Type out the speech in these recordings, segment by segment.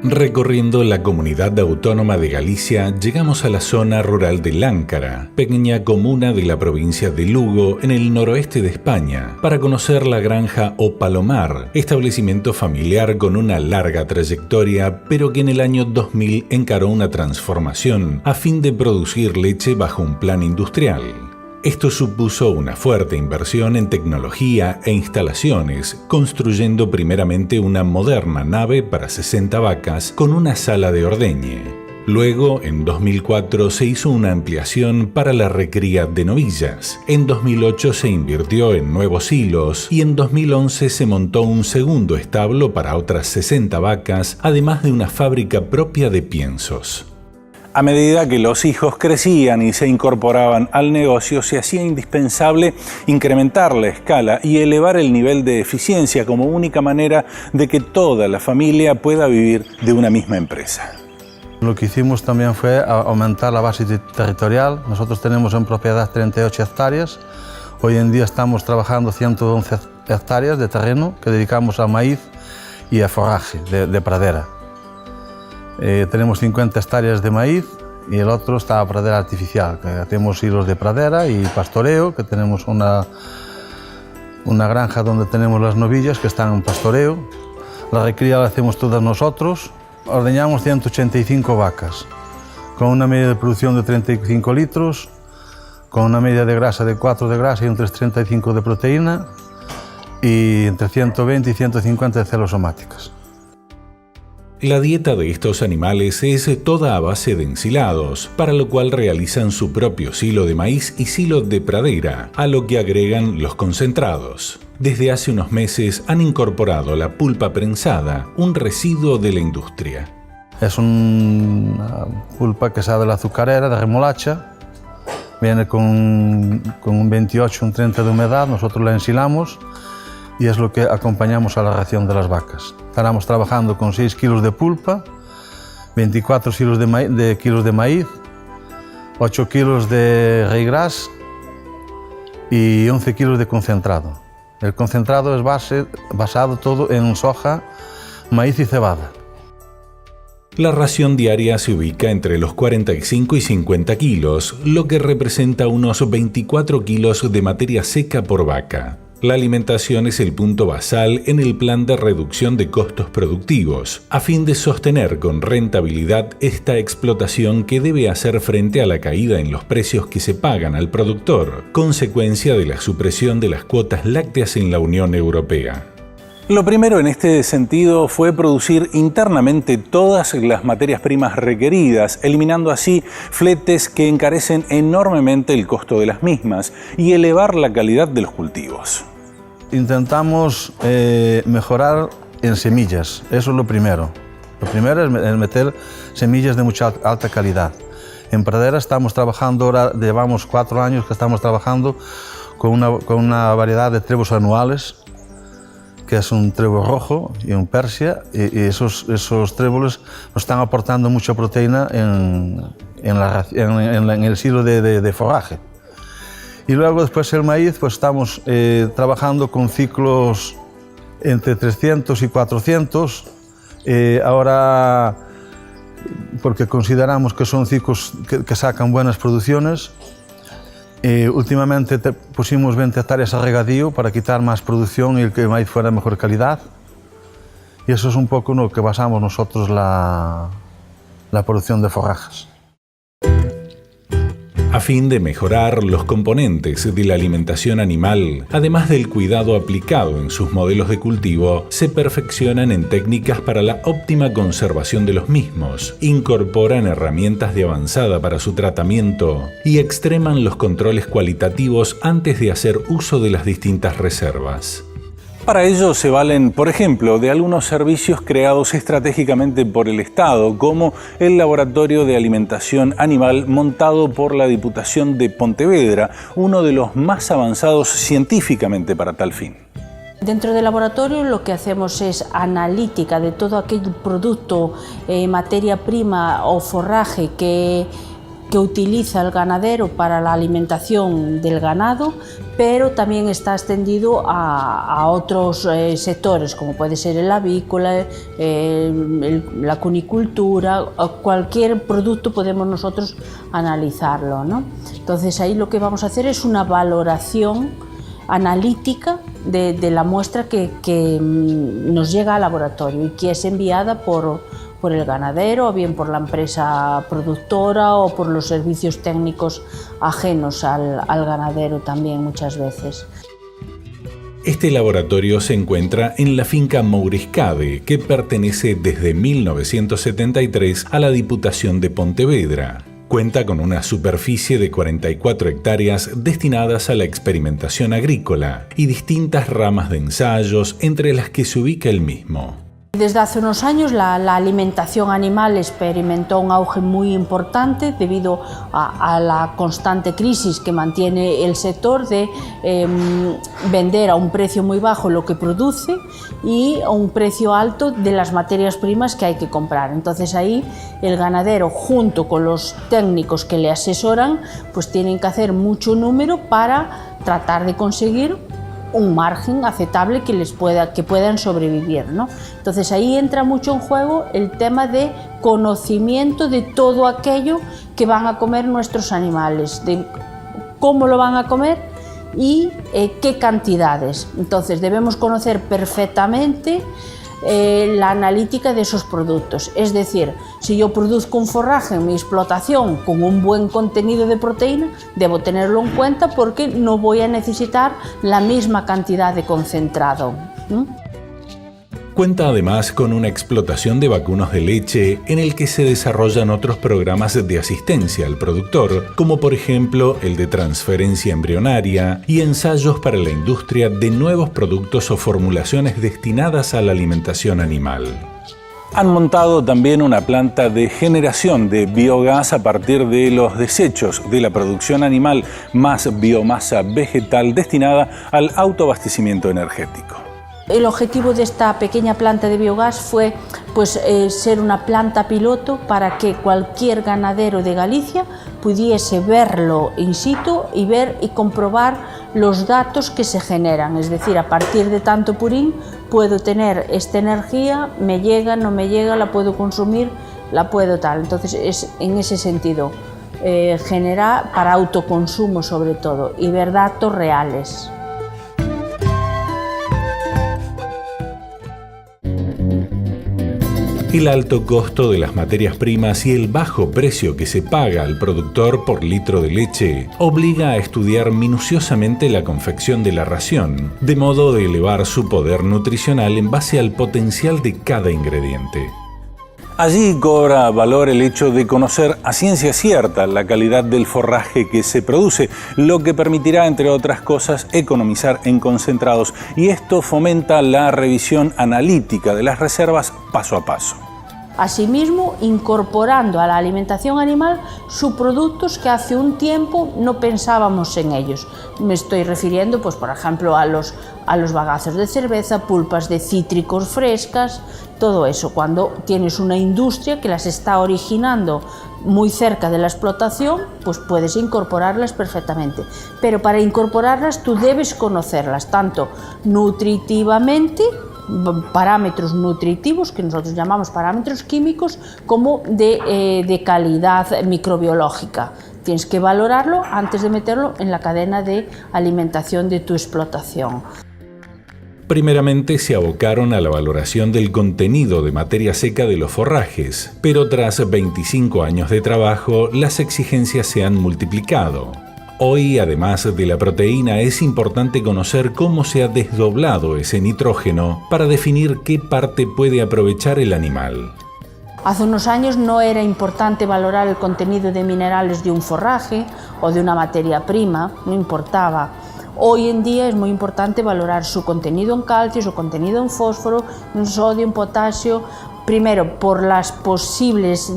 Recorriendo la comunidad autónoma de Galicia, llegamos a la zona rural de Láncara, pequeña comuna de la provincia de Lugo, en el noroeste de España, para conocer la granja O Palomar, establecimiento familiar con una larga trayectoria, pero que en el año 2000 encaró una transformación a fin de producir leche bajo un plan industrial. Esto supuso una fuerte inversión en tecnología e instalaciones, construyendo primeramente una moderna nave para 60 vacas con una sala de ordeñe. Luego, en 2004, se hizo una ampliación para la recría de novillas. En 2008 se invirtió en nuevos silos y en 2011 se montó un segundo establo para otras 60 vacas, además de una fábrica propia de piensos. A medida que los hijos crecían y se incorporaban al negocio, se hacía indispensable incrementar la escala y elevar el nivel de eficiencia como única manera de que toda la familia pueda vivir de una misma empresa. Lo que hicimos también fue aumentar la base territorial. Nosotros tenemos en propiedad 38 hectáreas. Hoy en día estamos trabajando 111 hectáreas de terreno que dedicamos a maíz y a forraje de pradera. Tenemos 50 hectáreas de maíz y el otro está a pradera artificial, que hacemos hilos de pradera y pastoreo, que tenemos una granja donde tenemos las novillas que están en pastoreo. La recría la hacemos todas nosotros. Ordeñamos 185 vacas, con una media de producción de 35 litros, con una media de grasa de 4 de grasa y entre 35 de proteína y entre 120 y 150 de células somáticas. La dieta de estos animales es toda a base de ensilados, para lo cual realizan su propio silo de maíz y silo de pradera, a lo que agregan los concentrados. Desde hace unos meses han incorporado la pulpa prensada, un residuo de la industria. Es una pulpa que sale de la azucarera, de remolacha, viene con un 28, un 30 de humedad, nosotros la ensilamos y es lo que acompañamos a la ración de las vacas. Estaremos trabajando con 6 kilos de pulpa, 24 kilos de maíz, 8 kilos de ryegrass y 11 kilos de concentrado. El concentrado es basado todo en soja, maíz y cebada. La ración diaria se ubica entre los 45 y 50 kilos, lo que representa unos 24 kilos de materia seca por vaca. La alimentación es el punto basal en el plan de reducción de costos productivos, a fin de sostener con rentabilidad esta explotación que debe hacer frente a la caída en los precios que se pagan al productor, consecuencia de la supresión de las cuotas lácteas en la Unión Europea. Lo primero en este sentido fue producir internamente todas las materias primas requeridas, eliminando así fletes que encarecen enormemente el costo de las mismas y elevar la calidad de los cultivos. Intentamos mejorar en semillas, eso es lo primero. Lo primero es meter semillas de mucha alta calidad. En pradera estamos trabajando, ahora llevamos 4 años que estamos trabajando con una variedad de trevos anuales, que es un trevo rojo y un persia, y esos tréboles nos están aportando mucha proteína en el silo de forraje. Y luego después el maíz, pues estamos trabajando con ciclos entre 300 y 400, ahora porque consideramos que son ciclos que sacan buenas producciones. Últimamente pusimos 20 hectáreas a regadío para quitar más producción y que el maíz fuera de mejor calidad. Y eso es un poco en lo que basamos nosotros la producción de forrajes. A fin de mejorar los componentes de la alimentación animal, además del cuidado aplicado en sus modelos de cultivo, se perfeccionan en técnicas para la óptima conservación de los mismos, incorporan herramientas de avanzada para su tratamiento y extreman los controles cualitativos antes de hacer uso de las distintas reservas. Para ello se valen, por ejemplo, de algunos servicios creados estratégicamente por el Estado, como el Laboratorio de Alimentación Animal montado por la Diputación de Pontevedra, uno de los más avanzados científicamente para tal fin. Dentro del laboratorio lo que hacemos es analítica de todo aquel producto, materia prima o forraje que que utiliza el ganadero para la alimentación del ganado, pero también está extendido a otros sectores, como puede ser el avícola, la cunicultura, cualquier producto podemos nosotros analizarlo, ¿no? Entonces ahí lo que vamos a hacer es una valoración analítica de la muestra que nos llega al laboratorio y que es enviada por el ganadero o bien por la empresa productora o por los servicios técnicos ajenos al ganadero también muchas veces. Este laboratorio se encuentra en la finca Mouriscade, que pertenece desde 1973 a la Diputación de Pontevedra. Cuenta con una superficie de 44 hectáreas destinadas a la experimentación agrícola y distintas ramas de ensayos entre las que se ubica el mismo. Desde hace unos años la alimentación animal experimentó un auge muy importante debido a la constante crisis que mantiene el sector de vender a un precio muy bajo lo que produce y a un precio alto de las materias primas que hay que comprar. Entonces ahí el ganadero, junto con los técnicos que le asesoran, pues tienen que hacer mucho número para tratar de conseguir un margen aceptable que puedan sobrevivir, ¿no? Entonces ahí entra mucho en juego el tema de conocimiento de todo aquello que van a comer nuestros animales, de cómo lo van a comer y qué cantidades. Entonces debemos conocer perfectamente la analítica de esos productos, es decir, si yo produzco un forraje en mi explotación con un buen contenido de proteína, debo tenerlo en cuenta porque no voy a necesitar la misma cantidad de concentrado. Cuenta además con una explotación de vacunos de leche en el que se desarrollan otros programas de asistencia al productor, como por ejemplo el de transferencia embrionaria y ensayos para la industria de nuevos productos o formulaciones destinadas a la alimentación animal. Han montado también una planta de generación de biogás a partir de los desechos de la producción animal más biomasa vegetal destinada al autoabastecimiento energético. El objetivo de esta pequeña planta de biogás fue ser una planta piloto para que cualquier ganadero de Galicia pudiese verlo in situ y ver y comprobar los datos que se generan. Es decir, a partir de tanto purín puedo tener esta energía, me llega, no me llega, la puedo consumir, la puedo tal. Entonces es en ese sentido, generar para autoconsumo sobre todo y ver datos reales. El alto costo de las materias primas y el bajo precio que se paga al productor por litro de leche obliga a estudiar minuciosamente la confección de la ración, de modo de elevar su poder nutricional en base al potencial de cada ingrediente. Allí cobra valor el hecho de conocer a ciencia cierta la calidad del forraje que se produce, lo que permitirá, entre otras cosas, economizar en concentrados, y esto fomenta la revisión analítica de las reservas paso a paso. Asimismo, incorporando a la alimentación animal subproductos que hace un tiempo no pensábamos en ellos. Me estoy refiriendo, pues, por ejemplo, a los bagazos de cerveza, pulpas de cítricos frescas, todo eso. Cuando tienes una industria que las está originando muy cerca de la explotación, pues puedes incorporarlas perfectamente. Pero para incorporarlas tú debes conocerlas, tanto nutritivamente, parámetros nutritivos, que nosotros llamamos parámetros químicos, como de calidad microbiológica. Tienes que valorarlo antes de meterlo en la cadena de alimentación de tu explotación. Primeramente se abocaron a la valoración del contenido de materia seca de los forrajes, pero tras 25 años de trabajo, las exigencias se han multiplicado. Hoy, además de la proteína, es importante conocer cómo se ha desdoblado ese nitrógeno para definir qué parte puede aprovechar el animal. Hace unos años no era importante valorar el contenido de minerales de un forraje o de una materia prima, no importaba. Hoy en día es muy importante valorar su contenido en calcio, su contenido en fósforo, en sodio, en potasio, primero por los posibles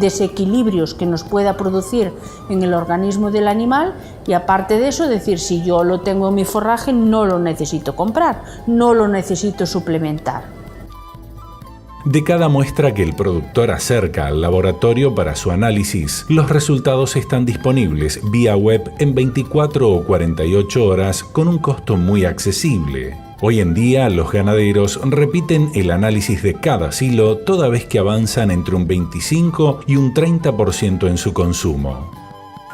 desequilibrios que nos pueda producir en el organismo del animal, y aparte de eso decir, si yo lo tengo en mi forraje no lo necesito comprar, no lo necesito suplementar. De cada muestra que el productor acerca al laboratorio para su análisis, los resultados están disponibles vía web en 24 o 48 horas con un costo muy accesible. Hoy en día, los ganaderos repiten el análisis de cada silo toda vez que avanzan entre un 25 y un 30% en su consumo.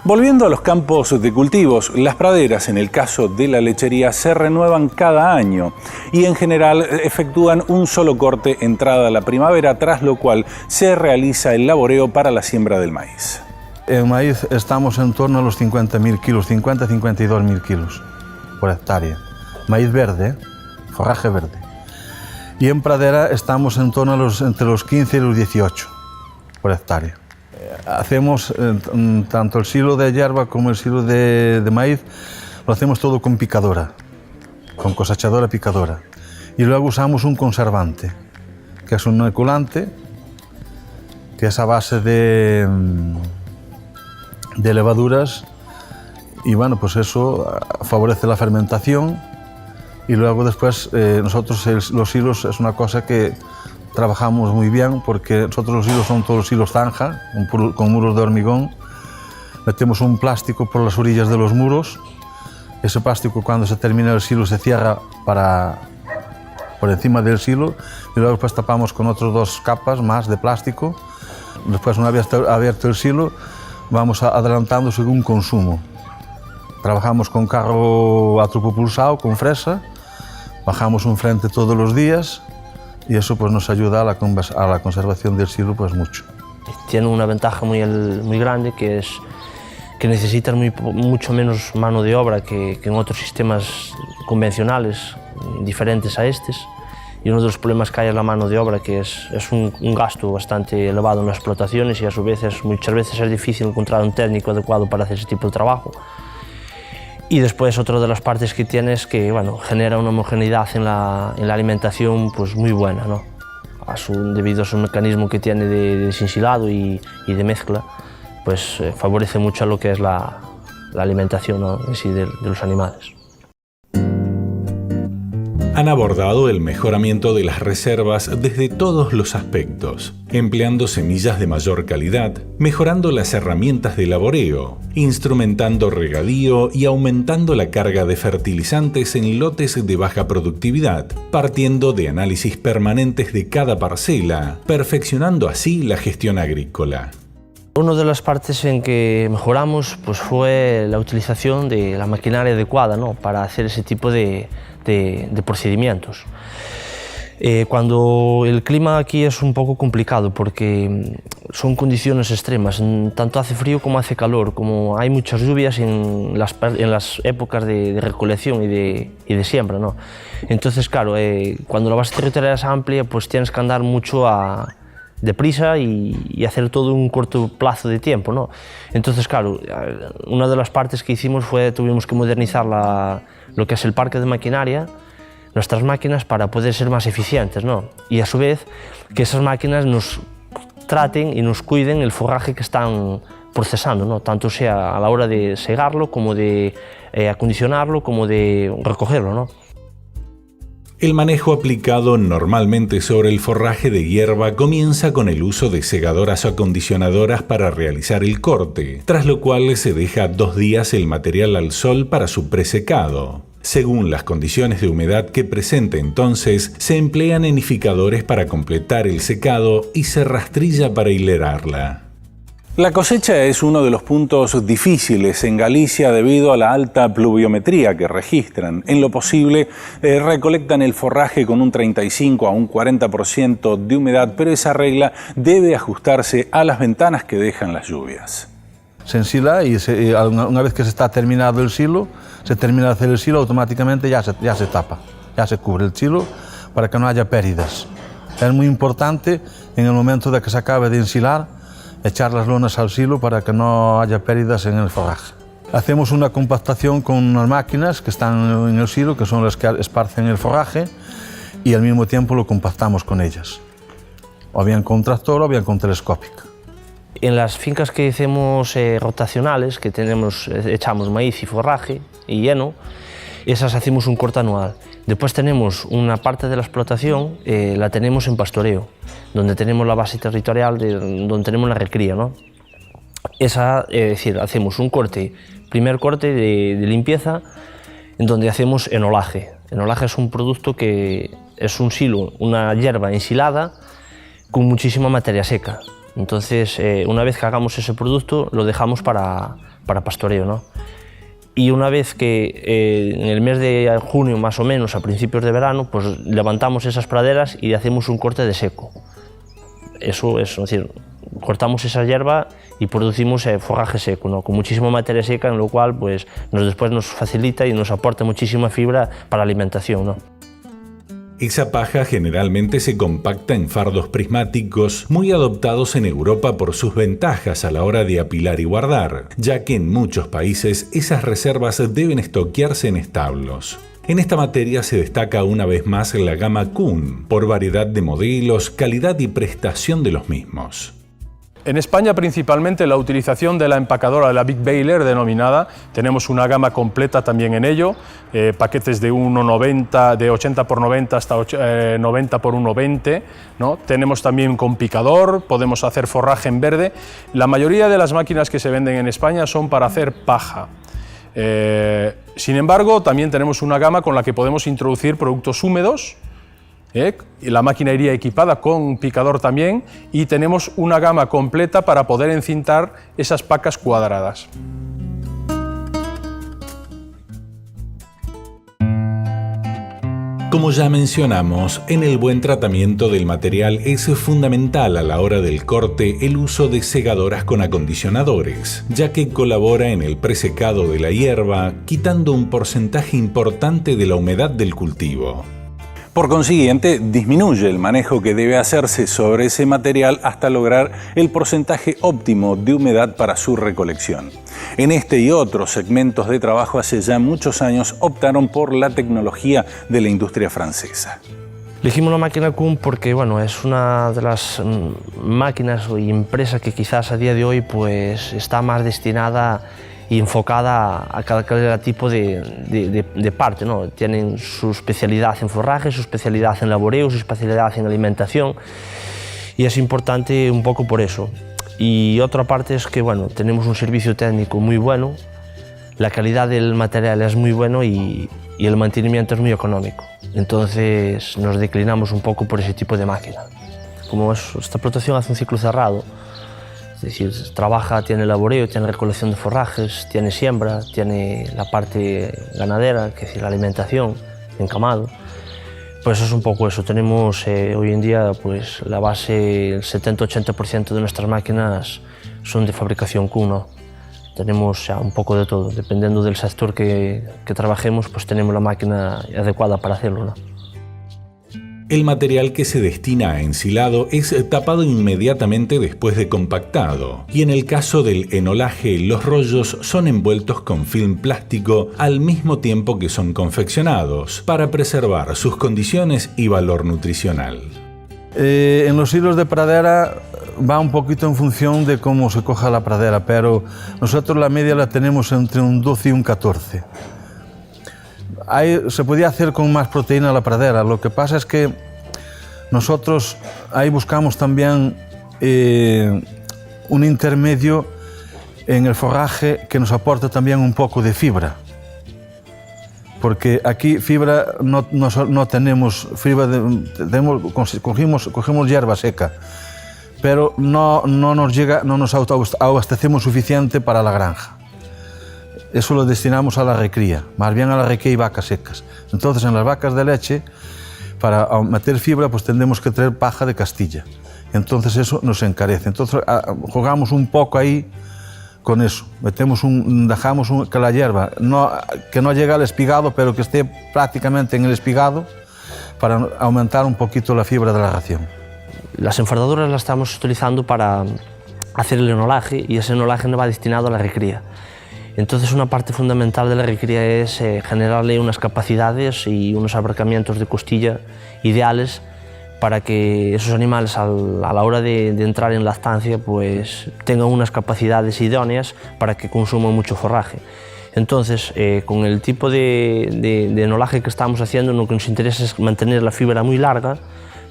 Volviendo a los campos de cultivos, las praderas en el caso de la lechería se renuevan cada año y en general efectúan un solo corte entrada la primavera, tras lo cual se realiza el laboreo para la siembra del maíz. En maíz estamos en torno a los 50.000 kilos, 50-52.000 kilos por hectárea. Maíz verde, forraje verde. Y en pradera estamos en torno a entre los 15 y los 18 por hectárea. Hacemos tanto el silo de hierba como el silo de maíz, lo hacemos todo con picadora, con cosechadora picadora. Y luego usamos un conservante, que es un inoculante, que es a base de levaduras, y bueno, pues eso favorece la fermentación. Y luego después nosotros los hilos es una cosa que trabajamos muy bien, porque nosotros los hilos son todos hilos zanja, con muros de hormigón. Metemos un plástico por las orillas de los muros. Ese plástico, cuando se termina el silo, se cierra por encima del silo, y luego después tapamos con otras 2 capas más de plástico. Después, una vez abierto el silo, vamos adelantando según consumo. Trabajamos con carro atropopulsado, con fresa, bajamos un frente todos los días, y eso pues nos ayuda a la conservación del silo pues mucho. Tiene una ventaja muy grande, que es que necesitan mucho menos mano de obra que en otros sistemas convencionales diferentes a estos, y uno de los problemas que hay es la mano de obra, que es un gasto bastante elevado en las explotaciones, y a su vez muchas veces es difícil encontrar un técnico adecuado para hacer ese tipo de trabajo. Y después, otra de las partes que tiene es que bueno, genera una homogeneidad en la alimentación pues muy buena, ¿no? Debido a su mecanismo que tiene de desensilado y de mezcla, pues favorece mucho lo que es la alimentación, ¿no?, en sí de los animales. Han abordado el mejoramiento de las reservas desde todos los aspectos, empleando semillas de mayor calidad, mejorando las herramientas de laboreo, instrumentando regadío y aumentando la carga de fertilizantes en lotes de baja productividad, partiendo de análisis permanentes de cada parcela, perfeccionando así la gestión agrícola. Una de las partes en que mejoramos pues, fue la utilización de la maquinaria adecuada, ¿no?, para hacer ese tipo de procedimientos. Cuando el clima aquí es un poco complicado, porque son condiciones extremas, tanto hace frío como hace calor, como hay muchas lluvias en las épocas de recolección y de siembra, ¿no? Entonces, claro, cuando la base territorial es amplia, pues tienes que andar mucho deprisa y hacer todo en un corto plazo de tiempo, ¿no? Entonces, claro, una de las partes que hicimos tuvimos que modernizar lo que es el parque de maquinaria, nuestras máquinas, para poder ser más eficientes, ¿no? Y a su vez que esas máquinas nos traten y nos cuiden el forraje que están procesando, ¿no?, tanto sea a la hora de segarlo, como de acondicionarlo, como de recogerlo, ¿no? El manejo aplicado normalmente sobre el forraje de hierba comienza con el uso de segadoras o acondicionadoras para realizar el corte, tras lo cual se deja 2 días el material al sol para su presecado. Según las condiciones de humedad que presente entonces, se emplean enificadores para completar el secado y se rastrilla para hilerarla. La cosecha es uno de los puntos difíciles en Galicia debido a la alta pluviometría que registran. En lo posible, recolectan el forraje con un 35 a un 40% de humedad, pero esa regla debe ajustarse a las ventanas que dejan las lluvias. Se ensila y una vez que se está terminado el silo, se termina de hacer el silo, automáticamente ya se tapa, ya se cubre el silo para que no haya pérdidas. Es muy importante en el momento de que se acabe de ensilar echar las lonas al silo para que no haya pérdidas en el forraje. Hacemos una compactación con unas máquinas que están en el silo, que son las que esparcen el forraje, y al mismo tiempo lo compactamos con ellas, o bien con tractor o bien con telescópica. En las fincas que hacemos rotacionales, que echamos maíz y forraje y heno, esas hacemos un corte anual. Después tenemos una parte de la explotación, la tenemos en pastoreo, donde tenemos la base territorial, donde tenemos la recría, ¿no? Esa, es decir, hacemos un corte, primer corte de limpieza, en donde hacemos enolaje. Enolaje es un producto que es un silo, una hierba ensilada con muchísima materia seca. Entonces, una vez que hagamos ese producto, lo dejamos para pastoreo, ¿no? Y una vez que en el mes de junio, más o menos, a principios de verano, pues levantamos esas praderas y hacemos un corte de seco. Eso es decir, cortamos esa hierba y producimos forraje seco, ¿no? Con muchísima materia seca, en lo cual pues, después nos facilita y nos aporta muchísima fibra para la alimentación, ¿no? Esa paja generalmente se compacta en fardos prismáticos, muy adoptados en Europa por sus ventajas a la hora de apilar y guardar, ya que en muchos países esas reservas deben estoquearse en establos. En esta materia se destaca una vez más la gama Kuhn, por variedad de modelos, calidad y prestación de los mismos. En España principalmente la utilización de la empacadora de la Big Baler denominada, tenemos una gama completa también en ello, paquetes de 1,90, de 80 por 90 hasta 90 por 1,20, ¿no? Tenemos también con picador, podemos hacer forraje en verde. La mayoría de las máquinas que se venden en España son para hacer paja. Sin embargo, también tenemos una gama con la que podemos introducir productos húmedos. La máquina iría equipada con picador también y tenemos una gama completa para poder encintar esas pacas cuadradas. Como ya mencionamos, en el buen tratamiento del material es fundamental a la hora del corte el uso de segadoras con acondicionadores, ya que colabora en el presecado de la hierba, quitando un porcentaje importante de la humedad del cultivo. Por consiguiente, disminuye el manejo que debe hacerse sobre ese material hasta lograr el porcentaje óptimo de humedad para su recolección. En este y otros segmentos de trabajo hace ya muchos años optaron por la tecnología de la industria francesa. Elegimos la máquina Kuhn porque bueno, es una de las máquinas y empresas que quizás a día de hoy pues, está más destinada y enfocada a cada tipo de parte, ¿no? Tienen su especialidad en forraje, su especialidad en laboreo, su especialidad en alimentación y es importante un poco por eso. Y otra parte es que bueno, tenemos un servicio técnico muy bueno, la calidad del material es muy bueno y el mantenimiento es muy económico. Entonces nos declinamos un poco por ese tipo de máquina. Como esta explotación hace un ciclo cerrado, es decir, trabaja, tiene laboreo, tiene recolección de forrajes, tiene siembra, tiene la parte ganadera, que es decir, la alimentación, encamado. Pues es un poco eso. Tenemos hoy en día pues, la base, el 70-80% de nuestras máquinas son de fabricación Kuhn, ¿no? Tenemos un poco de todo. Dependiendo del sector que trabajemos, pues tenemos la máquina adecuada para hacerlo, ¿no? El material que se destina a ensilado es tapado inmediatamente después de compactado, y en el caso del enolaje, los rollos son envueltos con film plástico al mismo tiempo que son confeccionados, para preservar sus condiciones y valor nutricional. En los hilos de pradera va un poquito en función de cómo se coja la pradera, pero nosotros la media la tenemos entre un 12 y un 14. Se podía hacer con más proteína la pradera, lo que pasa es que nosotros ahí buscamos también un intermedio en el forraje que nos aporte también un poco de fibra. Porque aquí fibra no tenemos, cogemos hierba seca, pero no nos autoabastecemos suficiente para la granja. Eso lo destinamos a la recría, más bien a la recría y vacas secas. Entonces, en las vacas de leche, para meter fibra, pues tendremos que traer paja de Castilla. Entonces, eso nos encarece. Entonces, jugamos un poco ahí con eso. Dejamos que la hierba, que no llegue al espigado, pero que esté prácticamente en el espigado, para aumentar un poquito la fibra de la ración. Las enfardadoras las estamos utilizando para hacer el enolaje y ese enolaje no va destinado a la recría. Entonces una parte fundamental de la recría es generarle unas capacidades y unos abarcamientos de costilla ideales para que esos animales a la hora de entrar en lactancia pues tengan unas capacidades idóneas para que consuman mucho forraje. Entonces, con el tipo de enolaje que estamos haciendo, lo que nos interesa es mantener la fibra muy larga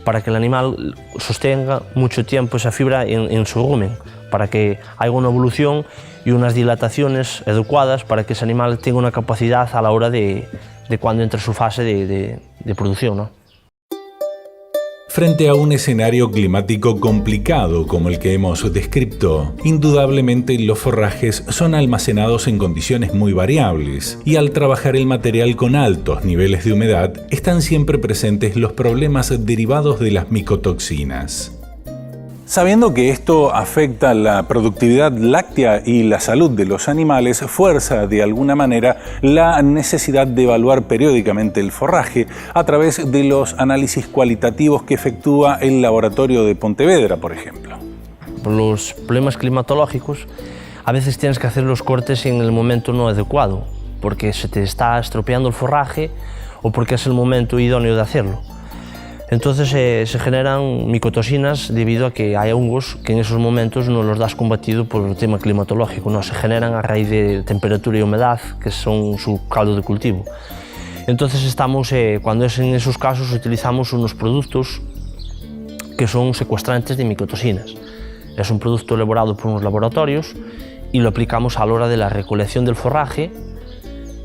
para que el animal sostenga mucho tiempo esa fibra en su rumen, para que haya una evolución y unas dilataciones adecuadas para que ese animal tenga una capacidad a la hora de cuando entre su fase de producción, ¿no? Frente a un escenario climático complicado como el que hemos descrito, indudablemente los forrajes son almacenados en condiciones muy variables y al trabajar el material con altos niveles de humedad están siempre presentes los problemas derivados de las micotoxinas. Sabiendo que esto afecta la productividad láctea y la salud de los animales, fuerza de alguna manera la necesidad de evaluar periódicamente el forraje a través de los análisis cualitativos que efectúa el laboratorio de Pontevedra, por ejemplo. Por los problemas climatológicos, a veces tienes que hacer los cortes en el momento no adecuado, porque se te está estropeando el forraje o porque es el momento idóneo de hacerlo. Entonces se generan micotoxinas debido a que hay hongos que en esos momentos no los das combatido por el tema climatológico, no se generan a raíz de temperatura y humedad, que son su caldo de cultivo. Entonces cuando es en esos casos utilizamos unos productos que son secuestrantes de micotoxinas. Es un producto elaborado por unos laboratorios y lo aplicamos a la hora de la recolección del forraje,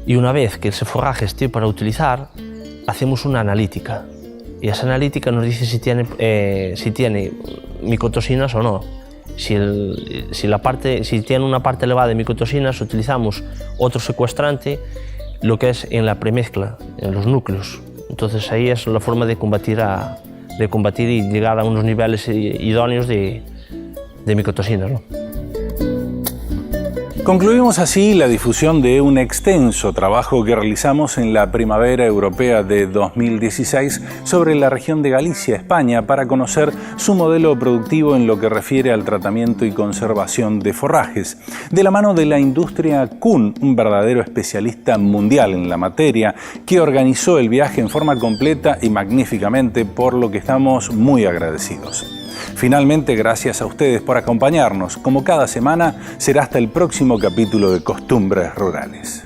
y una vez que ese forraje esté para utilizar, hacemos una analítica. Y esa analítica nos dice si tiene micotoxinas o no. Si tiene una parte elevada de micotoxinas, utilizamos otro secuestrante, lo que es en la premezcla, en los núcleos. Entonces ahí es la forma de combatir y llegar a unos niveles idóneos de micotoxinas, ¿no? Concluimos así la difusión de un extenso trabajo que realizamos en la Primavera Europea de 2016 sobre la región de Galicia, España, para conocer su modelo productivo en lo que refiere al tratamiento y conservación de forrajes. De la mano de la industria Kuhn, un verdadero especialista mundial en la materia, que organizó el viaje en forma completa y magníficamente, por lo que estamos muy agradecidos. Finalmente, gracias a ustedes por acompañarnos. Como cada semana, será hasta el próximo capítulo de Costumbres Rurales.